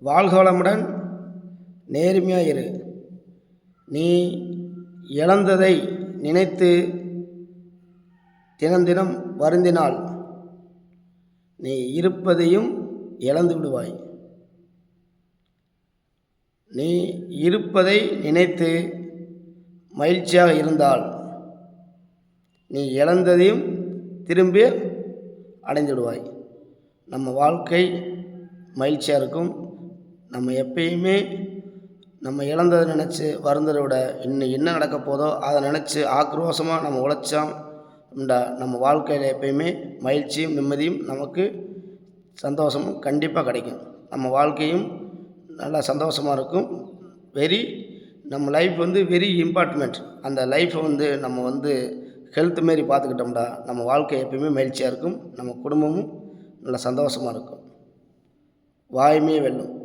வாழ்க வளமுடன். நேர்மையாக இரு. நீ இழந்ததை நினைத்து தினம் தினம் வருந்தினால் நீ இருப்பதையும் இழந்து விடுவாய். நீ இருப்பதை நினைத்து மகிழ்ச்சியாக இருந்தால் நீ இழந்ததையும் திரும்பி அடைந்து விடுவாய். நம்ம வாழ்க்கை மகிழ்ச்சியாக இருக்கும். நம்ம எப்பயுமே நம்ம இழந்ததை நினச்சி வருந்ததை விட இன்னும் என்ன நடக்க போதோ அதை நினச்சி ஆக்ரோஷமாக நம்ம உழைச்சோம்டா நம்ம வாழ்க்கையில் எப்பயுமே மகிழ்ச்சியும் நிம்மதியும் நமக்கு சந்தோஷமும் கண்டிப்பாக கிடைக்கும். நம்ம வாழ்க்கையும் நல்லா சந்தோஷமாக இருக்கும். நம்ம லைஃப் வெரி இம்பார்ட்டன்ட். அந்த லைஃப்பை நம்ம ஹெல்த் மாரி பார்த்துக்கிட்டோம்டா நம்ம வாழ்க்கை எப்பயுமே மகிழ்ச்சியாக இருக்கும். நம்ம குடும்பமும் நல்லா சந்தோஷமாக இருக்கும். வாய்மையே வெல்லும்.